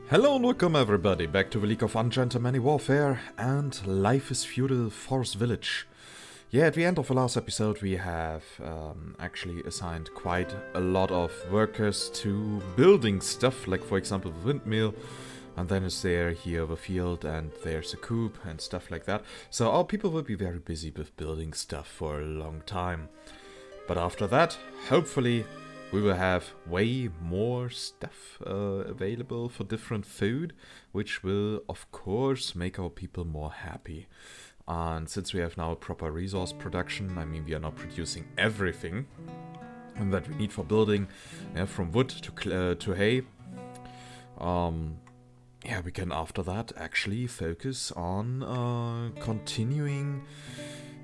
Hello and welcome everybody back to the League of Ungentlemanly Warfare and Life is Feudal Forest Village. Yeah, at the end of the last episode we have actually assigned quite a lot of workers to building stuff, like for example the windmill, and then is there here the field and there's a coop and stuff like that. So our people will be very busy with building stuff for a long time. But after that, hopefully we will have way more stuff available for different food, which will of course make our people more happy. And since we have now a proper resource production, I mean we are now producing everything that we need for building, from wood to hay. Yeah, we can after that actually focus on continuing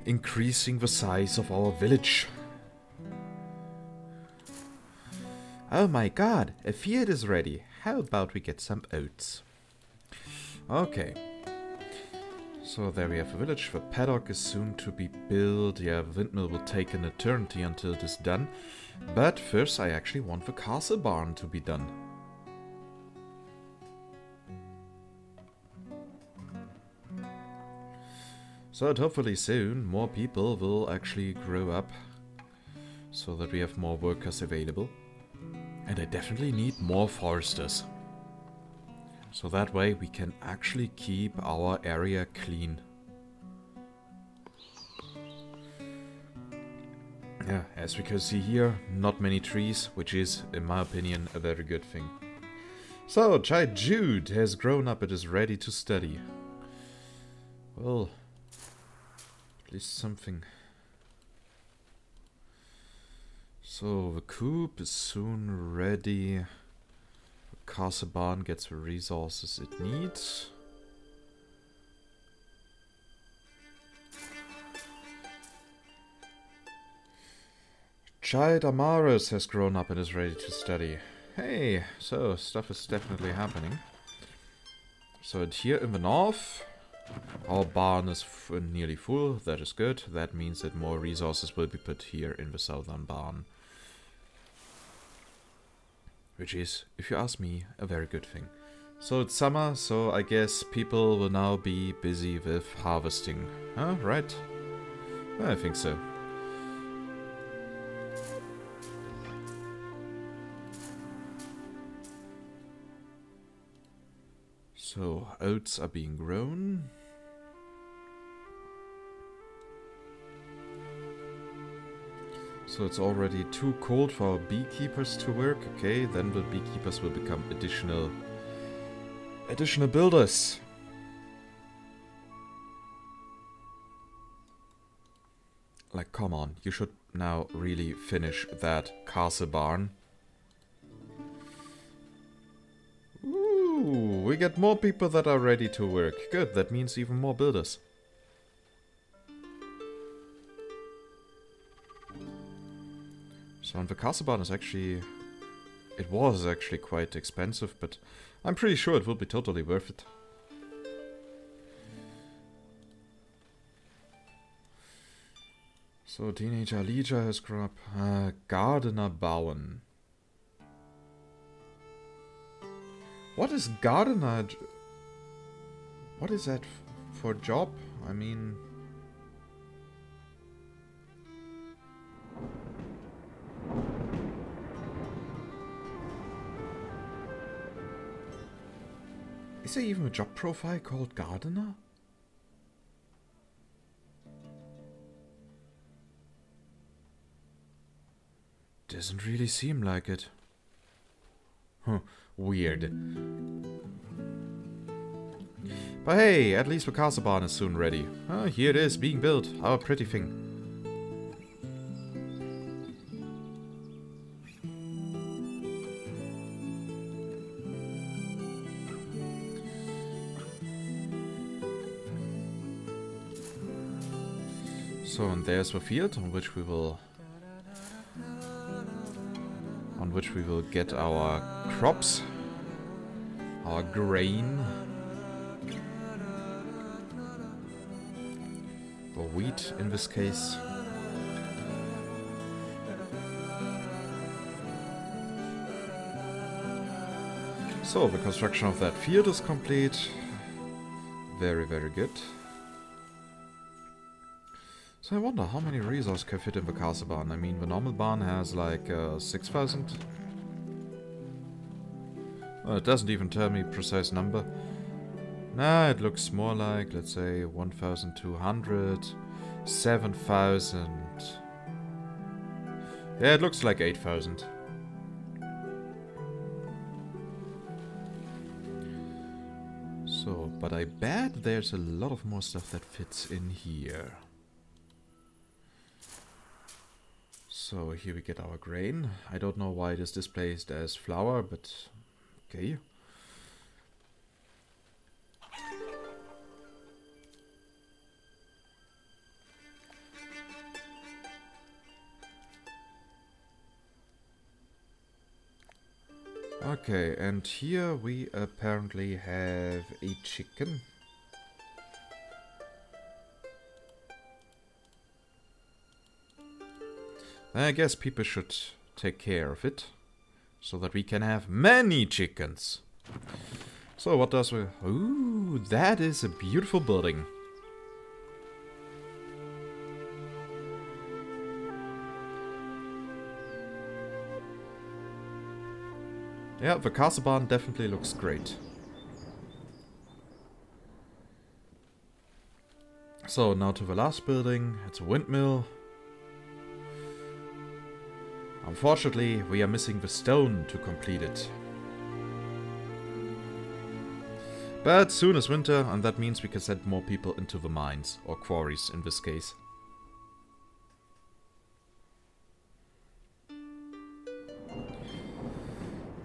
increasing the size of our village. Oh my god, a field is ready. How about we get some oats? Okay. So there we have a village. The paddock is soon to be built. Yeah, the windmill will take an eternity until it is done. But first I actually want the castle barn to be done. So that hopefully soon more people will actually grow up so that we have more workers available. And I definitely need more foresters. So that way we can actually keep our area clean. Yeah, as we can see here, not many trees, which is, in my opinion, a very good thing. So, child Jude has grown up and is ready to study. Well, at least something. So the coop is soon ready. The castle barn gets the resources it needs. Child Amaris has grown up and is ready to study. Hey, so stuff is definitely happening. So here in the north, our barn is nearly full. That is good. That means that more resources will be put here in the southern barn. Which is, if you ask me, a very good thing. So it's summer, so I guess people will now be busy with harvesting. Huh, right? I think so. So, oats are being grown. So it's already too cold for our beekeepers to work. Okay, then the beekeepers will become additional builders. Like, come on, you should now really finish that castle barn. Ooh, we get more people that are ready to work. Good, that means even more builders. So, and the castle barn is actually... It was actually quite expensive, but I'm pretty sure it will be totally worth it. So, teenager Alija has grown up. Gardener bauen. What is gardener? What is that for job? I mean... Is there even a job profile called gardener? Doesn't really seem like it. Huh, weird. But hey, at least the castle barn is soon ready. Here it is, being built. How a pretty thing. So, and there's the field on which we will get our crops, our grain, or wheat in this case. So, the construction of that field is complete. Very, very good. So I wonder how many resources can fit in the castle barn. I mean, the normal barn has like 6,000. Well, it doesn't even tell me a precise number. Nah, it looks more like, let's say, 1,200, 7,000. Yeah, it looks like 8,000. So, but I bet there's a lot of more stuff that fits in here. So here we get our grain. I don't know why it is displayed as flour, but okay. Okay, and here we apparently have a chicken. I guess people should take care of it, so that we can have many chickens. So what does we... Ooh, that is a beautiful building. Yeah, the castle barn definitely looks great. So now to the last building, it's a windmill. Unfortunately, we are missing the stone to complete it. But soon is winter, and that means we can send more people into the mines, or quarries in this case.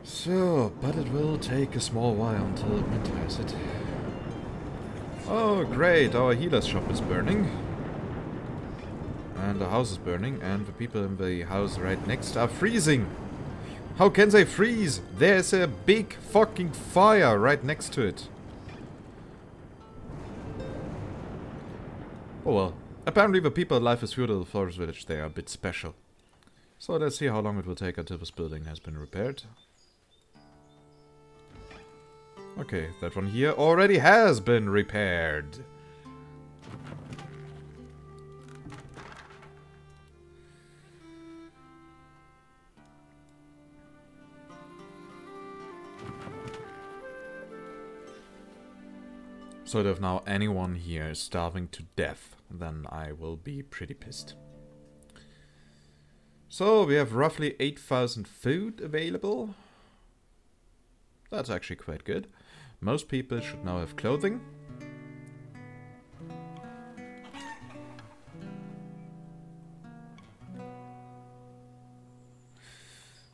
So, but it will take a small while until winter has it. Oh great, our healer's shop is burning. And the house is burning, and the people in the house right next are freezing. How can they freeze? There's a big fucking fire right next to it. Oh well. Apparently the people alive as Feudal Forest Village, they are a bit special. So let's see how long it will take until this building has been repaired. Okay, that one here already has been repaired. So if now anyone here is starving to death, then I will be pretty pissed. So we have roughly 8,000 food available. That's actually quite good. Most people should now have clothing.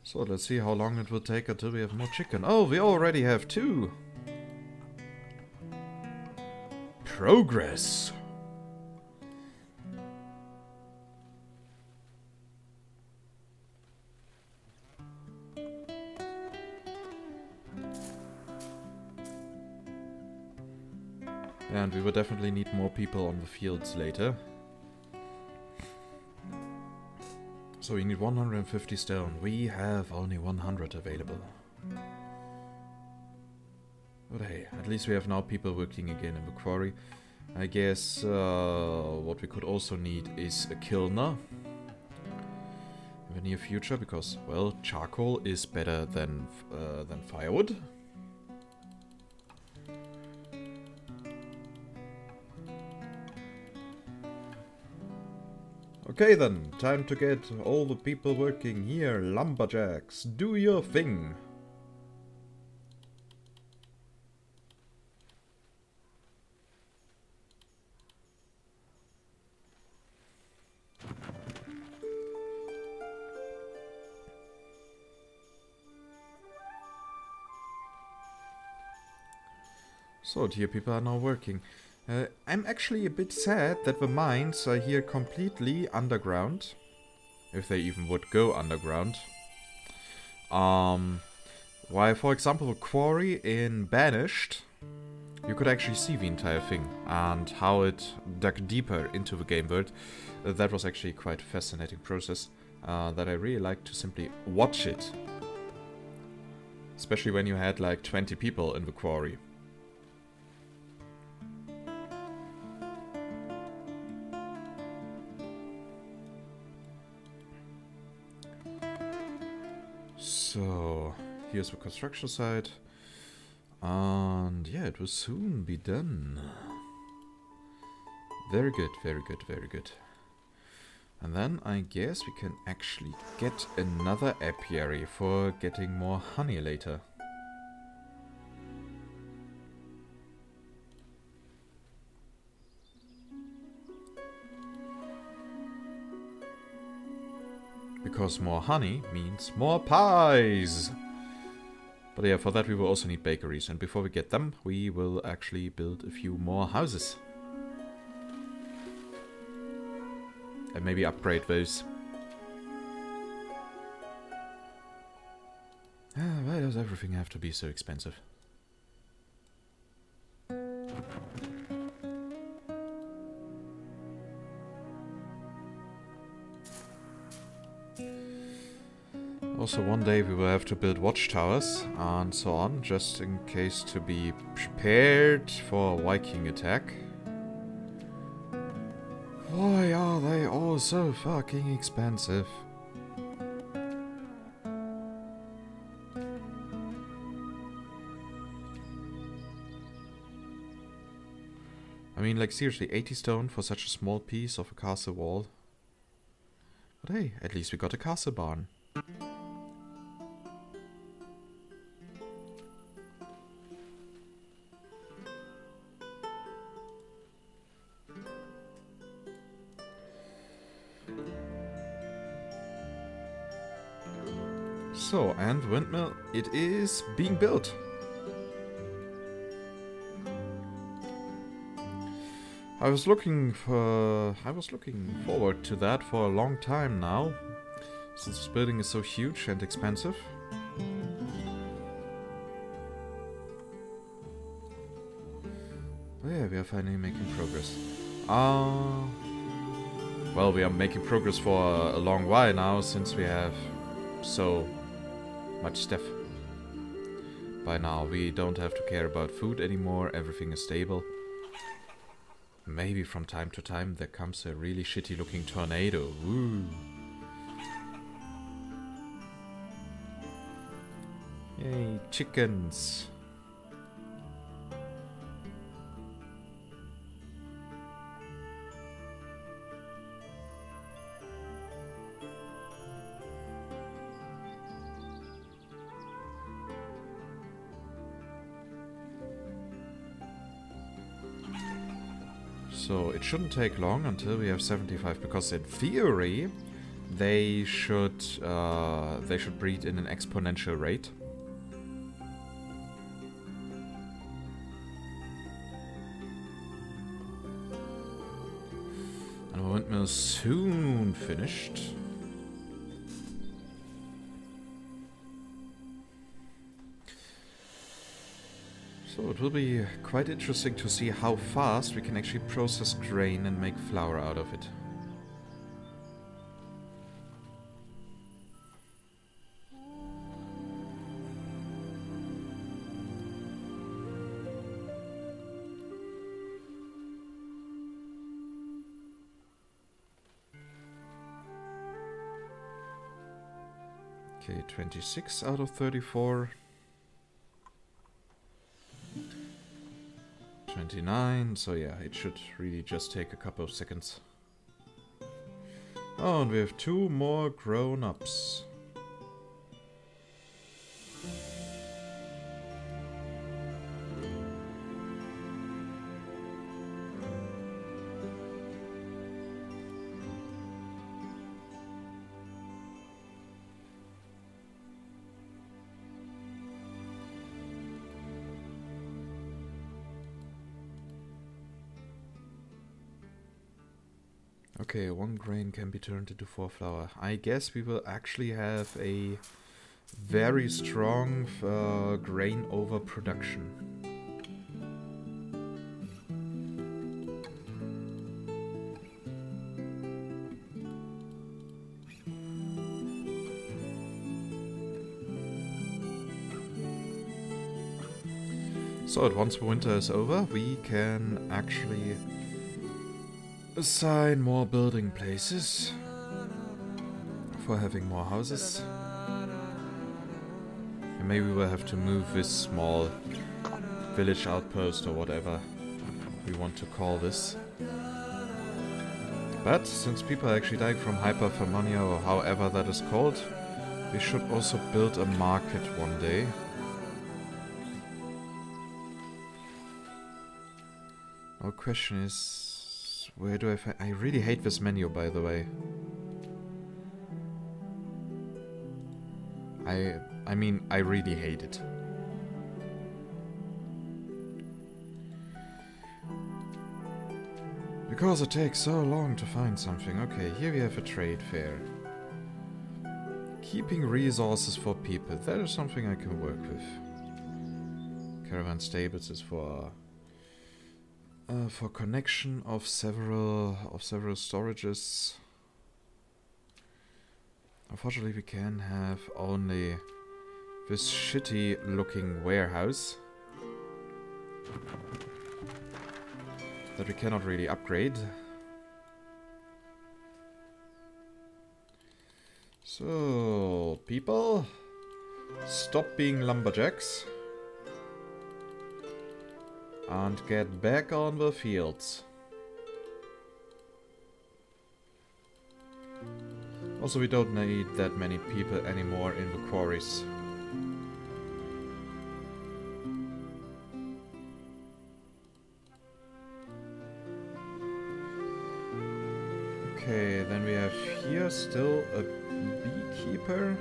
So let's see how long it will take until we have more chicken. Oh, we already have 2. Progress. And we will definitely need more people on the fields later. So we need 150 stone. We have only 100 available. But hey, at least we have now people working again in the quarry. I guess what we could also need is a kilner in the near future, because, well, charcoal is better than firewood. Okay then, time to get all the people working here. Lumberjacks, do your thing. So here people are now working. I'm actually a bit sad that the mines are here completely underground. If they even would go underground. While, for example, the quarry in Banished, you could actually see the entire thing and how it dug deeper into the game world. That was actually quite a fascinating process that I really like to simply watch it. Especially when you had like 20 people in the quarry. So, here's the construction site. And yeah, it will soon be done. Very good, very good, very good. And then I guess we can actually get another apiary for getting more honey later. Because more honey means more pies! But yeah, for that we will also need bakeries. And before we get them, we will actually build a few more houses. And maybe upgrade those. Why does everything have to be so expensive? Also, one day we will have to build watchtowers and so on, just in case to be prepared for a Viking attack. Why are they all so fucking expensive? I mean, like seriously, 80 stone for such a small piece of a castle wall. But hey, at least we got a castle barn. So, and Windmill, it is being built. I was looking forward to that for a long time now, since this building is so huge and expensive. Oh yeah, we are finally making progress. Well, we are making progress for a long while now, since we have so much stuff. By now, we don't have to care about food anymore, everything is stable. Maybe from time to time there comes a really shitty looking tornado. Woo! Yay, chickens! So it shouldn't take long until we have 75, because in theory they should breed in an exponential rate. And the windmill is soon finished. So it will be quite interesting to see how fast we can actually process grain and make flour out of it. Okay, 26 out of 34. 29, so yeah, it should really just take a couple of seconds. Oh, and we have 2 more grown-ups. Okay, 1 grain can be turned into 4 flour. I guess we will actually have a very strong grain overproduction. So once winter is over, we can actually assign more building places for having more houses. And maybe we'll have to move this small village outpost or whatever we want to call this. But since people are actually dying from hyperthermia or however that is called, we should also build a market one day. Our question is, where do I find... I really hate this menu, by the way. I mean, I really hate it. Because it takes so long to find something. Okay, here we have a trade fair. Keeping resources for people. That is something I can work with. Caravan stables is for connection of several storages. Unfortunately, we can have only this shitty looking warehouse that we cannot really upgrade. So, people, stop being lumberjacks and get back on the fields. Also, we don't need that many people anymore in the quarries. Okay, then we have here still a beekeeper.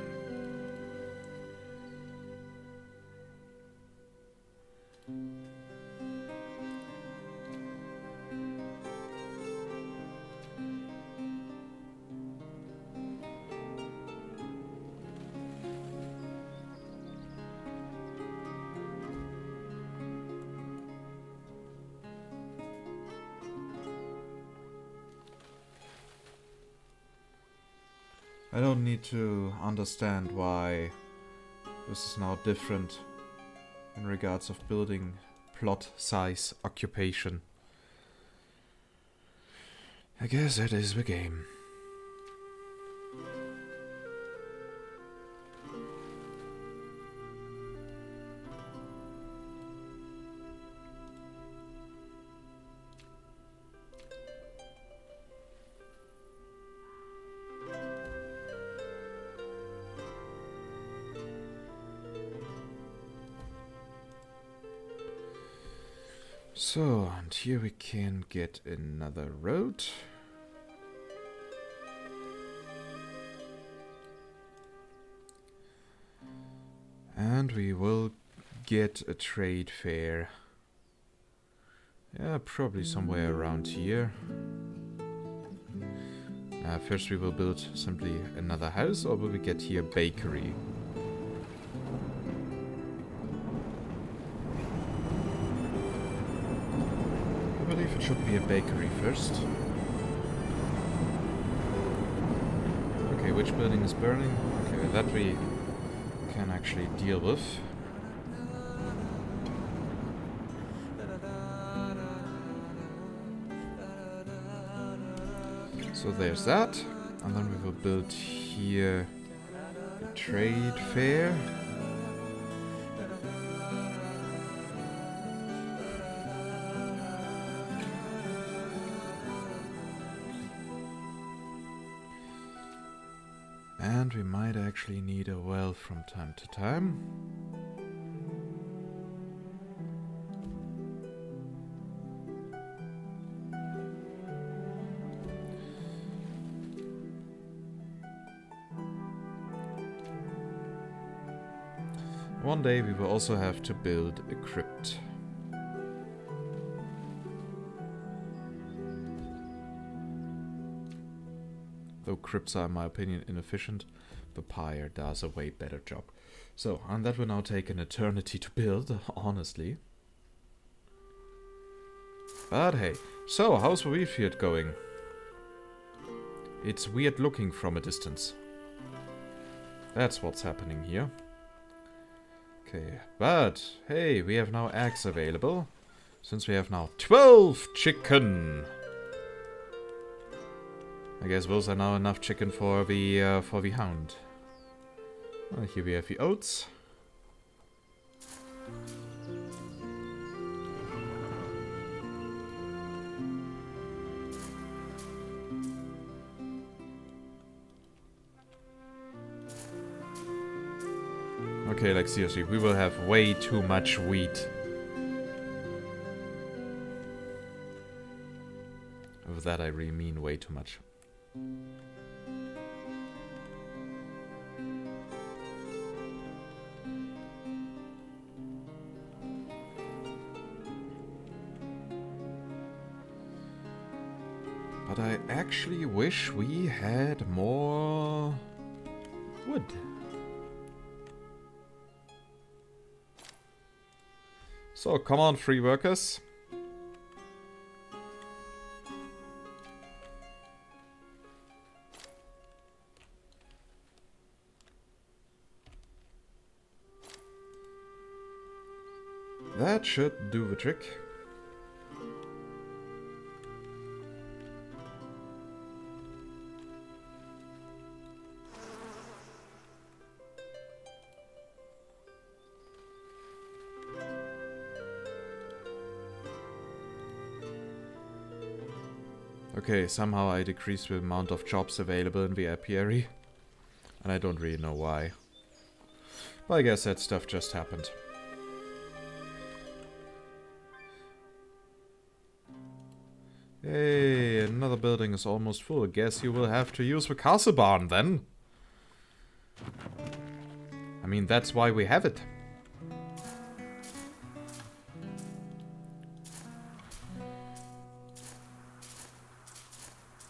I don't need to understand why this is now different in regards of building, plot, size, occupation. I guess that is the game. So, and here we can get another road. And we will get a trade fair. Yeah, probably somewhere around here. First we will build simply another house, or will we get here a bakery? I believe it should be a bakery first. Okay, which building is burning? Okay, that we can actually deal with. So there's that, and then we will build here a trade fair. And we might actually need a well from time to time. One day we will also have to build a crypt. Though crypts are, in my opinion, inefficient, the pyre does a way better job. So, and that will now take an eternity to build, honestly. But hey, so how's the wheat field going? It's weird looking from a distance. That's what's happening here. Okay, but hey, we have now eggs available. Since we have now 12 chicken. I guess those are now enough chicken for the hound. Well, here we have the oats. Okay, like seriously, we will have way too much wheat. With that I really mean way too much. But I actually wish we had more wood. So, come on, free workers. That should do the trick. Okay, somehow I decreased the amount of jobs available in the apiary. And I don't really know why. But I guess that stuff just happened. Hey, another building is almost full. Guess you will have to use the castle barn then. I mean, that's why we have it.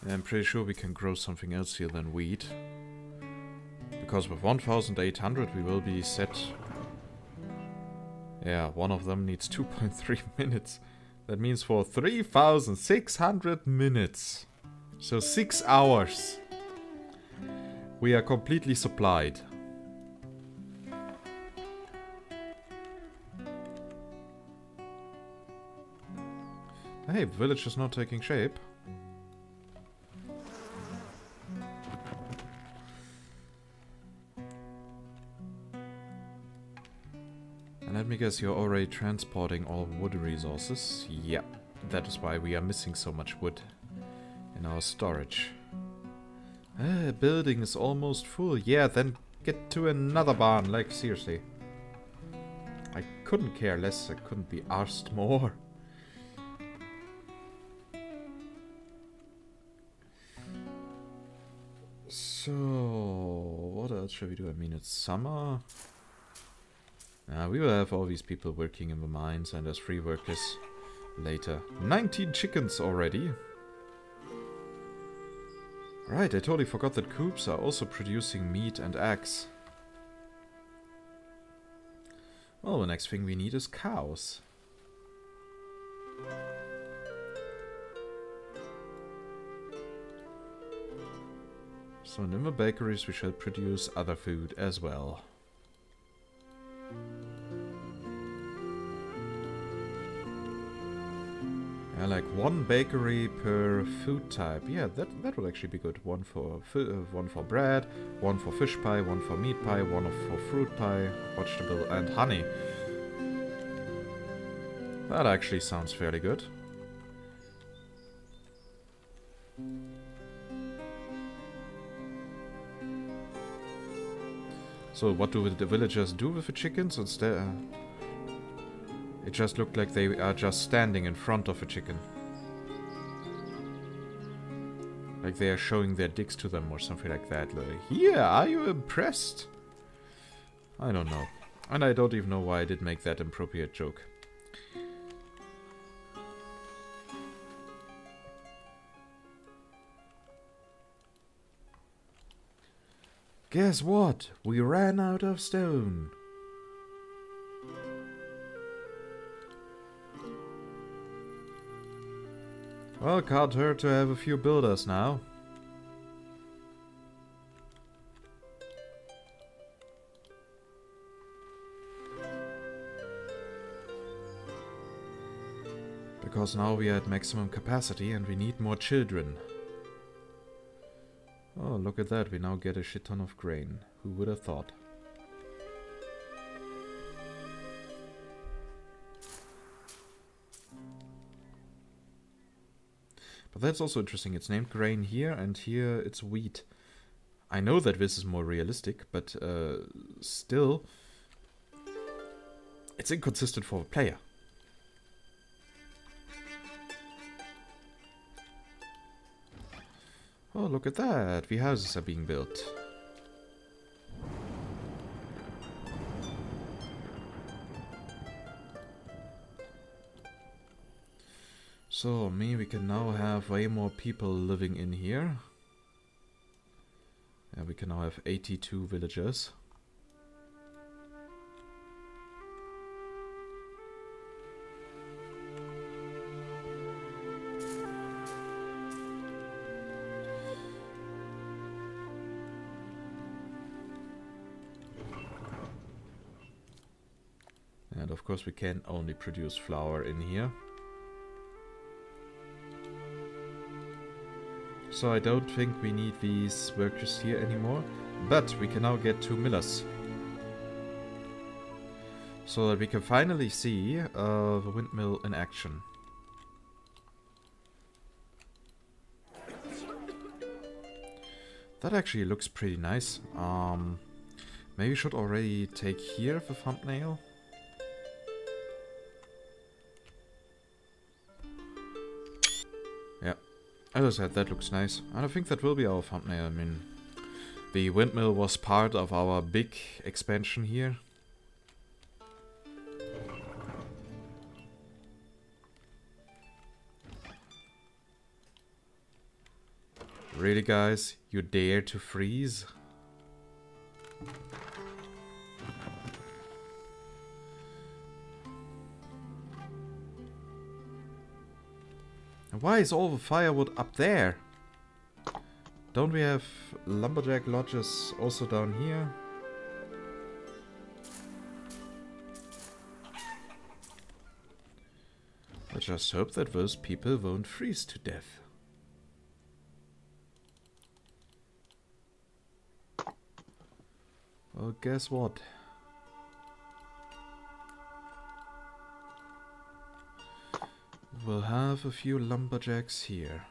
I'm pretty sure we can grow something else here than wheat. Because with 1,800 we will be set. Yeah, one of them needs 2.3 minutes. That means for 3,600 minutes. So 6 hours. We are completely supplied. Hey, the village is not taking shape. And let me guess, you're already transporting all wood resources. Yeah, that is why we are missing so much wood in our storage. Building is almost full. Yeah, then get to another barn, like seriously. I couldn't care less, I couldn't be arsed more. So, what else shall we do? I mean, it's summer. We will have all these people working in the mines and as free workers later. 19 chickens already. Right, I totally forgot that coops are also producing meat and eggs. Well, the next thing we need is cows. So in the bakeries we shall produce other food as well. Yeah, like one bakery per food type. Yeah, that would actually be good. One for bread, one for fish pie, one for meat pie, one for fruit pie, vegetable and honey. That actually sounds fairly good. So what do the villagers do with the chickens instead? It just looked like they are just standing in front of a chicken. Like they are showing their dicks to them or something like that. Like, yeah, are you impressed? I don't know. And I don't even know why I did make that inappropriate joke. Guess what? We ran out of stone. Well, can't hurt to have a few builders now. Because now we are at maximum capacity and we need more children. Oh, look at that. We now get a shit ton of grain. Who would have thought? But that's also interesting. It's named grain here, and here it's wheat. I know that this is more realistic, but still, it's inconsistent for a player. Oh, look at that. The houses are being built. So, we can now have way more people living in here. Yeah, we can now have 82 villagers. And of course we can only produce flour in here. So I don't think we need these workers here anymore. But we can now get 2 millers. So that we can finally see the windmill in action. That actually looks pretty nice. Maybe we should already take here the thumbnail. Yeah, as I said, that looks nice. And I think that will be our thumbnail. I mean, the windmill was part of our big expansion here. Really, guys? You dare to freeze? And why is all the firewood up there? Don't we have lumberjack lodges also down here? I just hope that those people won't freeze to death. Well, guess what? We'll have a few lumberjacks here.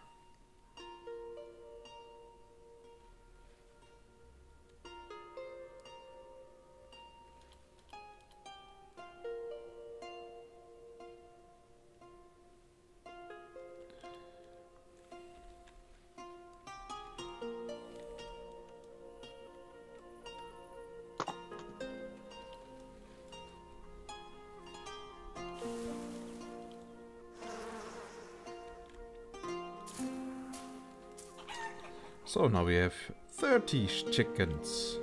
So now we have 30 chickens.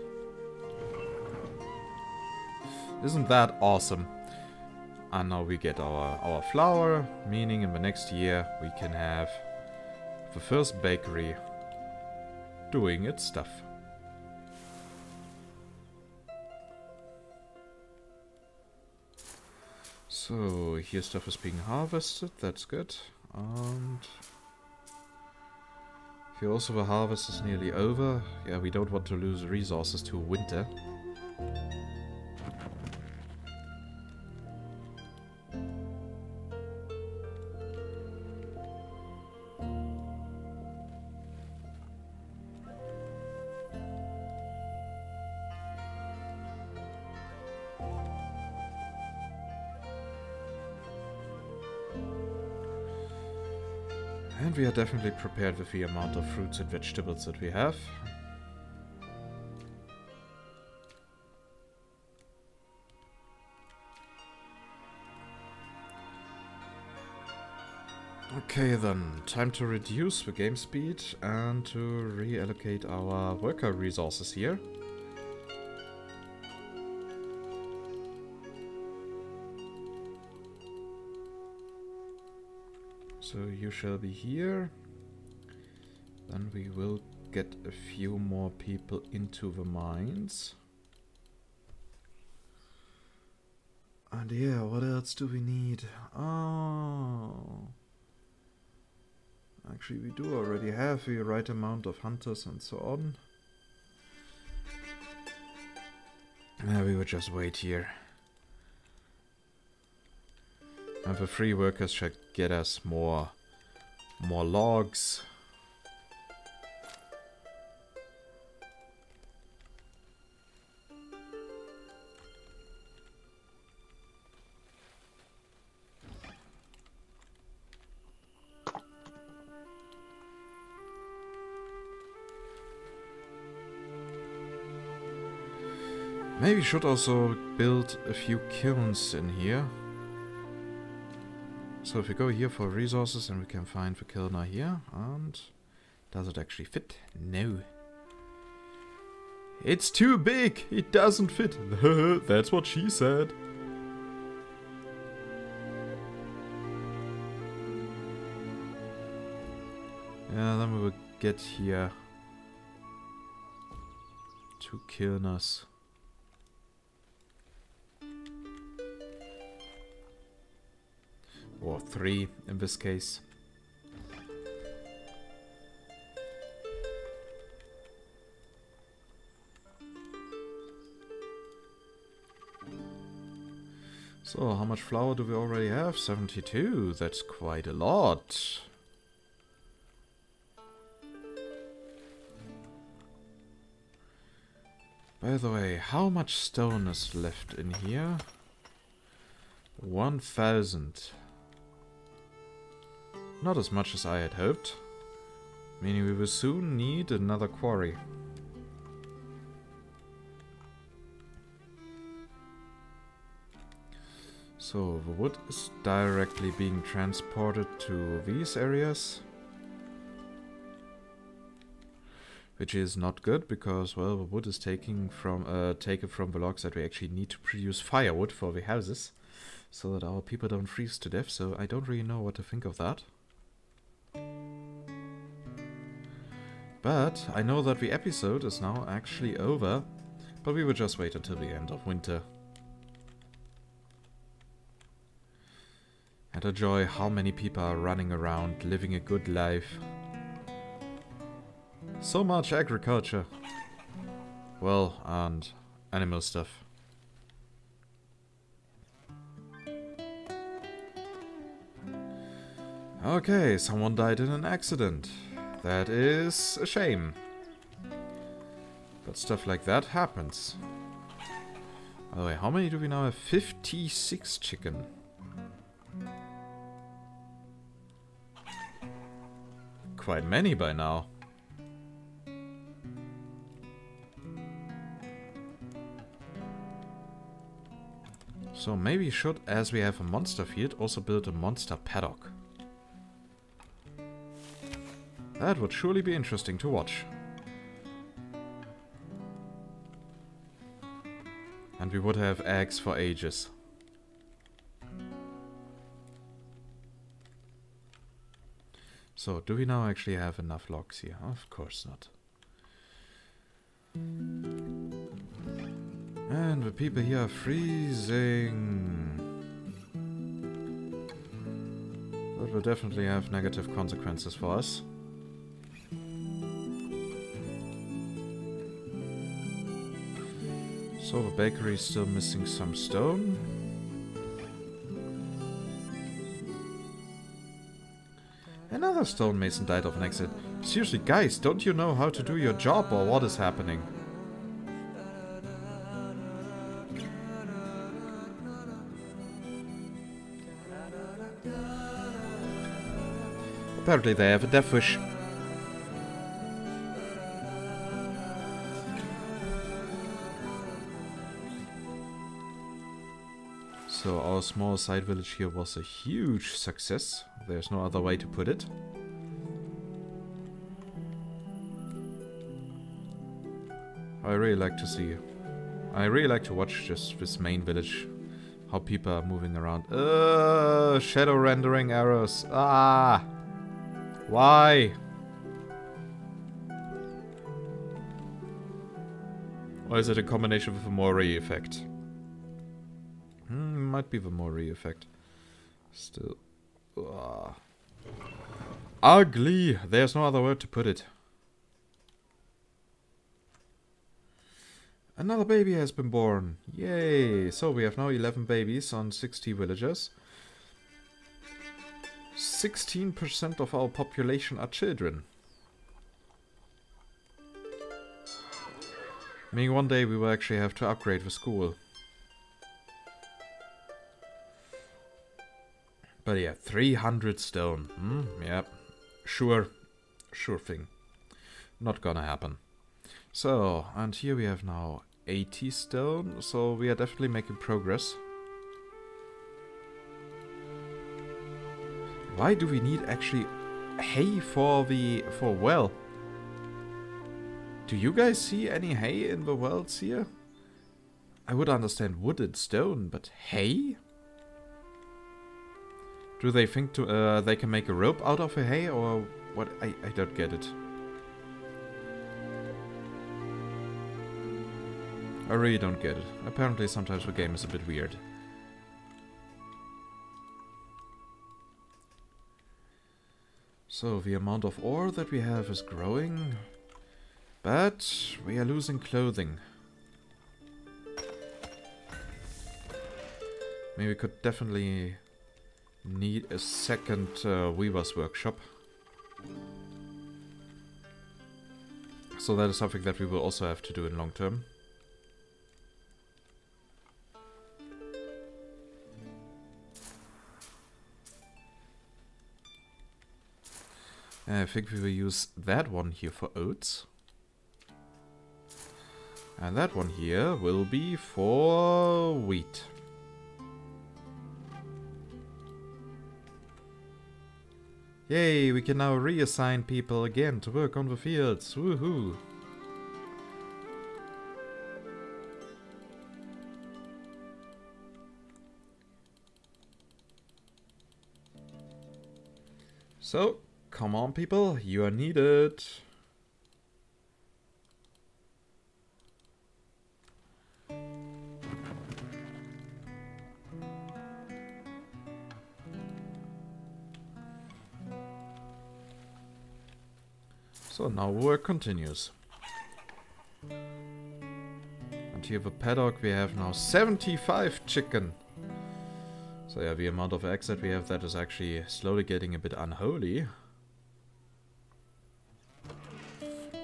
Isn't that awesome? And now we get our flour, meaning in the next year we can have the first bakery doing its stuff. So here stuff is being harvested, that's good. And here also the harvest is nearly over. Yeah, we don't want to lose resources to winter. And we are definitely prepared with the amount of fruits and vegetables that we have. Okay then, time to reduce the game speed and to reallocate our worker resources here. So you shall be here. Then we will get a few more people into the mines. And yeah, what else do we need? Oh, Actually, we do already have the right amount of hunters and so on. We would just wait here. And the free workers should get us more logs. Maybe we should also build a few kilns in here. So if we go here for resources and we can find the kiln here, and does it actually fit? No. It's too big! It doesn't fit! That's what she said. Yeah, then we will get here 2 kilners. Or 3 in this case. So, how much flour do we already have? 72. That's quite a lot. By the way, how much stone is left in here? 1000. Not as much as I had hoped. Meaning we will soon need another quarry. So the wood is directly being transported to these areas. Which is not good because, well, the wood is taken from the logs that we actually need to produce firewood for the houses. So that our people don't freeze to death, so I don't really know what to think of that. But I know that the episode is now actually over, but we will just wait until the end of winter. And enjoy how many people are running around, living a good life. So much agriculture. Well, and animal stuff. Okay, someone died in an accident. That is a shame. But stuff like that happens. By the way, how many do we now have? 56 chicken. Quite many by now. So maybe we should, as we have a monster field, also build a monster paddock. That would surely be interesting to watch. And we would have eggs for ages. So, do we now actually have enough logs here? Of course not. And the people here are freezing. That will definitely have negative consequences for us. So the bakery is still missing some stone. Another stonemason died of an accident. Seriously, guys, don't you know how to do your job or what is happening? Apparently they have a death wish. So our small side village here was a huge success. There's no other way to put it. I really like to see. I really like to watch just this main village. How people are moving around. Shadow rendering errors. Ah! Why? Or is it a combination with a Mori effect? Might be the Mori effect. Still. ugly. There's no other word to put it. Another baby has been born. Yay. So we have now 11 babies on 60 villagers. 16% of our population are children. Meaning one day we will actually have to upgrade the school. But yeah, 300 stone. Yep. Sure. Sure thing. Not gonna happen. So, and here we have now 80 stone. So we are definitely making progress. Why do we need actually hay for well? Do you guys see any hay in the worlds here? I would understand wood and stone, but hay? Do they think they can make a rope out of a hay, or what? I don't get it. I really don't get it. Apparently sometimes the game is a bit weird. So the amount of ore that we have is growing, but we are losing clothing. Maybe we could definitely need a second weaver's workshop. So that is something that we will also have to do in long term. I think we will use that one here for oats. And that one here will be for wheat. Yay, we can now reassign people again to work on the fields. Woohoo! So, come on people, you are needed. So now work continues. And here the paddock, we have now 75 chicken. So yeah, the amount of eggs that we have, that is actually slowly getting a bit unholy.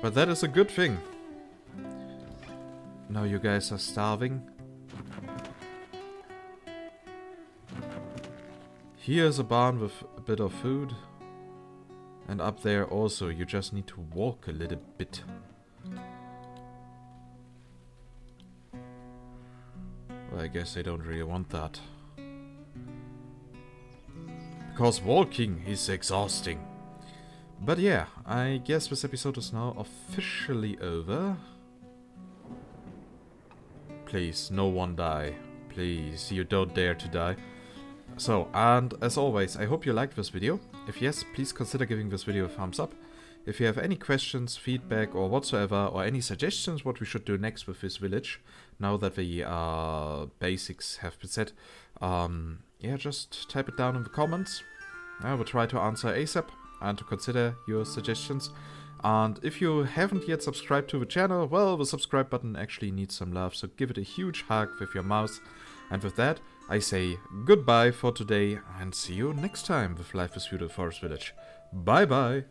But that is a good thing. Now you guys are starving. Here's a barn with a bit of food. And up there also, you just need to walk a little bit. Well, I guess they don't really want that. Because walking is exhausting. But yeah, I guess this episode is now officially over. Please, no one die. Please, you don't dare to die. So, and as always, I hope you liked this video. If yes, please consider giving this video a thumbs up. If you have any questions, feedback or whatsoever, or any suggestions what we should do next with this village, now that the basics have been set, yeah, just type it down in the comments. I will try to answer ASAP and to consider your suggestions. And if you haven't yet subscribed to the channel, well, the subscribe button actually needs some love, so give it a huge hug with your mouse. And with that, I say goodbye for today and see you next time with Life is Feudal Forest Village. Bye bye!